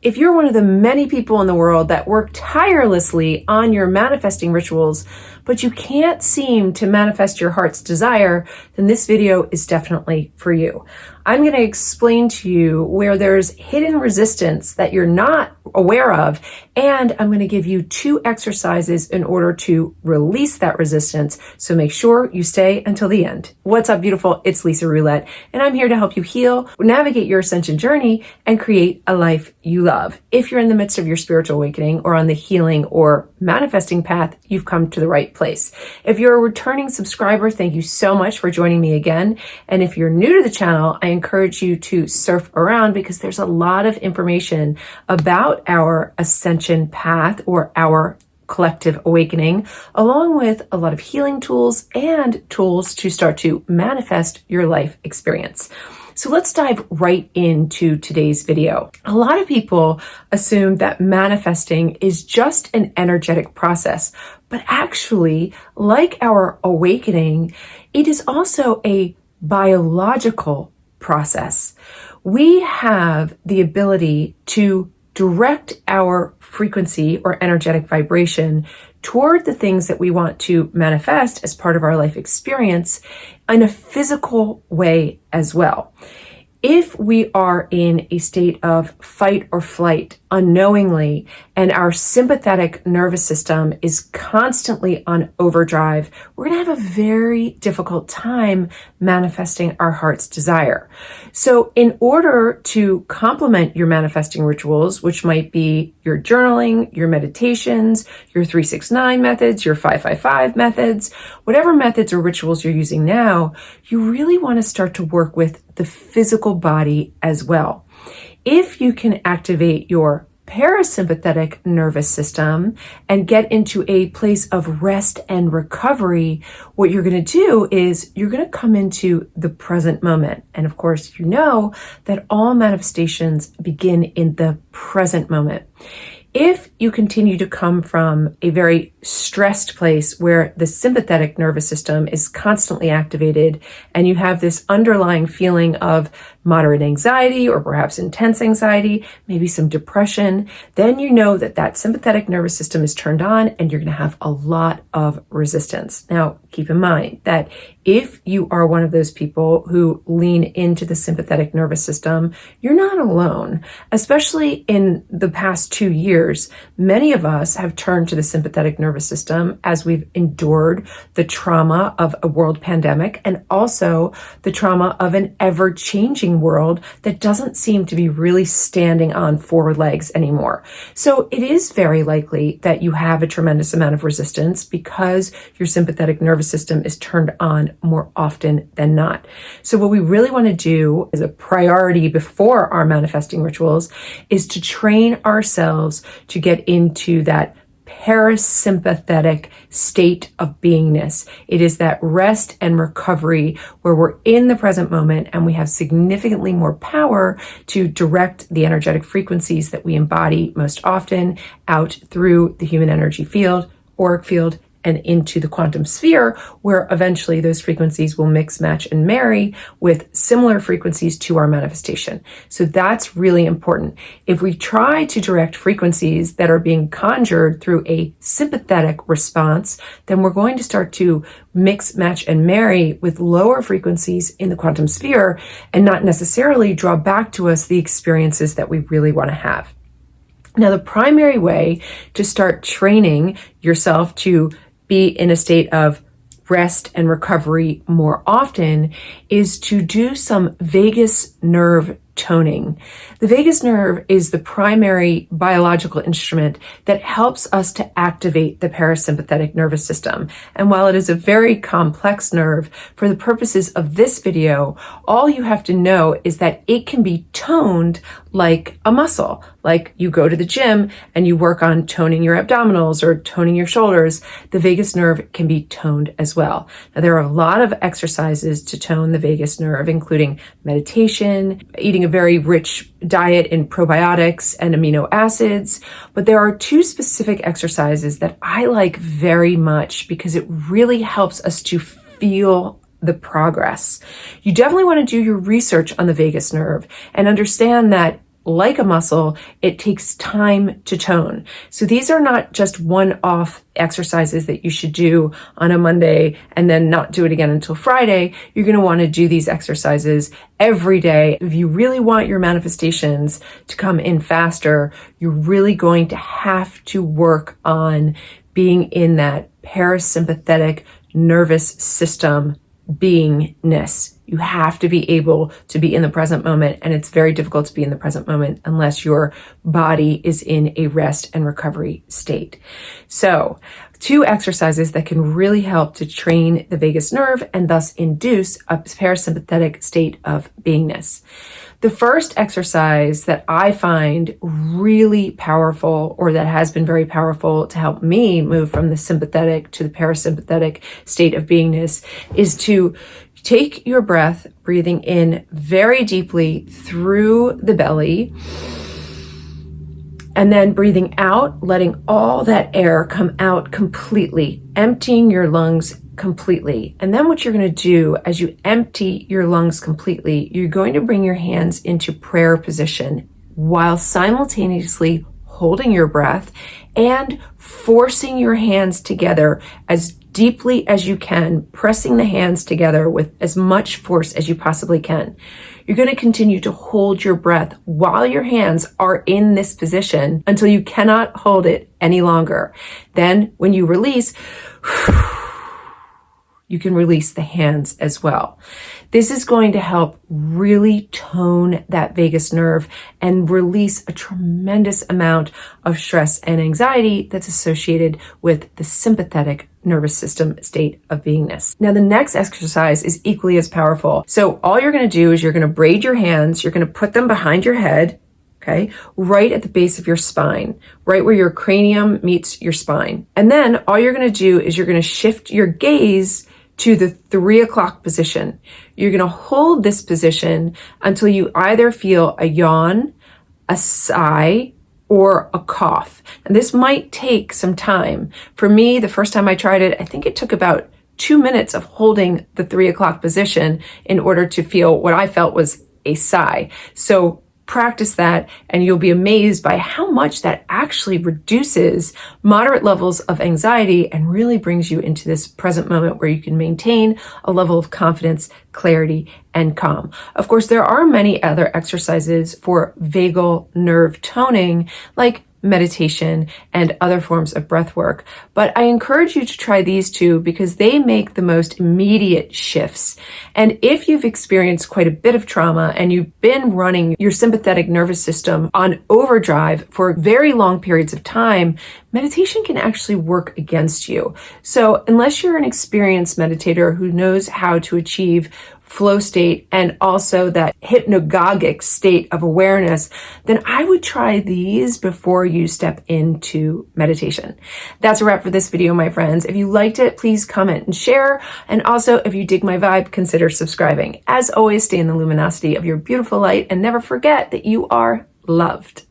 if you're one of the many people in the world that work tirelessly on your manifesting rituals, but you can't seem to manifest your heart's desire, then this video is definitely for you. I'm going to explain to you where there's hidden resistance that you're not aware of, and I'm going to give you 2 exercises in order to release that resistance, so make sure you stay until the end. What's up, beautiful? It's Lisa Roulette, and I'm here to help you heal, navigate your ascension journey, and create a life you love. If you're in the midst of your spiritual awakening or on the healing or manifesting path, you've come to the right place. If you're a returning subscriber, thank you so much for joining me again. And if you're new to the channel, I encourage you to surf around because there's a lot of information about our ascension path or our collective awakening, along with a lot of healing tools and tools to start to manifest your life experience. So let's dive right into today's video. A lot of people assume that manifesting is just an energetic process, but actually, like our awakening, it is also a biological process. We have the ability to direct our frequency or energetic vibration toward the things that we want to manifest as part of our life experience in a physical way as well. If we are in a state of fight or flight unknowingly, and our sympathetic nervous system is constantly on overdrive, we're going to have a very difficult time manifesting our heart's desire. So in order to complement your manifesting rituals, which might be your journaling, your meditations, your 369 methods, your 555 methods, whatever methods or rituals you're using now, you really want to start to work with the physical body as well. If you can activate your parasympathetic nervous system and get into a place of rest and recovery, what you're going to do is you're going to come into the present moment. And of course, you know that all manifestations begin in the present moment. If you continue to come from a very stressed place where the sympathetic nervous system is constantly activated and you have this underlying feeling of moderate anxiety or perhaps intense anxiety, maybe some depression, then you know that that sympathetic nervous system is turned on and you're going to have a lot of resistance. Now, keep in mind that if you are one of those people who lean into the sympathetic nervous system, you're not alone. Especially in the past 2 years, many of us have turned to the sympathetic nervous system as we've endured the trauma of a world pandemic and also the trauma of an ever-changing world that doesn't seem to be really standing on 4 legs anymore. So it is very likely that you have a tremendous amount of resistance because your sympathetic nervous system is turned on more often than not. So what we really want to do as a priority before our manifesting rituals is to train ourselves to get into that parasympathetic state of beingness. It is that rest and recovery where we're in the present moment and we have significantly more power to direct the energetic frequencies that we embody most often out through the human energy field, auric field, and into the quantum sphere, where eventually those frequencies will mix, match, and marry with similar frequencies to our manifestation. So that's really important. If we try to direct frequencies that are being conjured through a sympathetic response, then we're going to start to mix, match, and marry with lower frequencies in the quantum sphere and not necessarily draw back to us the experiences that we really want to have. Now, the primary way to start training yourself to be in a state of rest and recovery more often is to do some vagus nerve toning. The vagus nerve is the primary biological instrument that helps us to activate the parasympathetic nervous system. And while it is a very complex nerve, for the purposes of this video, all you have to know is that it can be toned like a muscle. Like you go to the gym and you work on toning your abdominals or toning your shoulders, the vagus nerve can be toned as well. Now, there are a lot of exercises to tone the vagus nerve, including meditation, eating a very rich diet in probiotics and amino acids, but there are 2 specific exercises that I like very much because it really helps us to feel the progress. You definitely want to do your research on the vagus nerve and understand that like a muscle, it takes time to tone. So these are not just one-off exercises that you should do on a Monday and then not do it again until Friday. You're going to want to do these exercises every day. If you really want your manifestations to come in faster, you're really going to have to work on being in that parasympathetic nervous system beingness. You have to be able to be in the present moment, and it's very difficult to be in the present moment unless your body is in a rest and recovery state. So, 2 exercises that can really help to train the vagus nerve and thus induce a parasympathetic state of beingness. The first exercise that I find really powerful, or that has been very powerful to help me move from the sympathetic to the parasympathetic state of beingness, is to take your breath, breathing in very deeply through the belly, and then breathing out, letting all that air come out completely, emptying your lungs completely. And then what you're going to do as you empty your lungs completely, you're going to bring your hands into prayer position while simultaneously holding your breath and forcing your hands together as deeply as you can, pressing the hands together with as much force as you possibly can. You're going to continue to hold your breath while your hands are in this position until you cannot hold it any longer. Then when you release, you can release the hands as well. This is going to help really tone that vagus nerve and release a tremendous amount of stress and anxiety that's associated with the sympathetic nervous system state of beingness. Now, the next exercise is equally as powerful. So all you're going to do is you're going to braid your hands, you're going to put them behind your head, okay, right at the base of your spine, right where your cranium meets your spine. And then all you're going to do is you're going to shift your gaze to the 3 o'clock position. You're going to hold this position until you either feel a yawn, a sigh, or a cough. And this might take some time. For me, the first time I tried it, I think it took about 2 minutes of holding the 3 o'clock position in order to feel what I felt was a sigh. So practice that, and you'll be amazed by how much that actually reduces moderate levels of anxiety and really brings you into this present moment where you can maintain a level of confidence, clarity, and calm. Of course, there are many other exercises for vagal nerve toning, like meditation and other forms of breath work. But I encourage you to try these 2 because they make the most immediate shifts. And if you've experienced quite a bit of trauma and you've been running your sympathetic nervous system on overdrive for very long periods of time, meditation can actually work against you. So unless you're an experienced meditator who knows how to achieve flow state and also that hypnagogic state of awareness, then I would try these before you step into meditation. That's a wrap for this video, my friends. If you liked it, please comment and share. And also, if you dig my vibe, consider subscribing. As always, stay in the luminosity of your beautiful light and never forget that you are loved.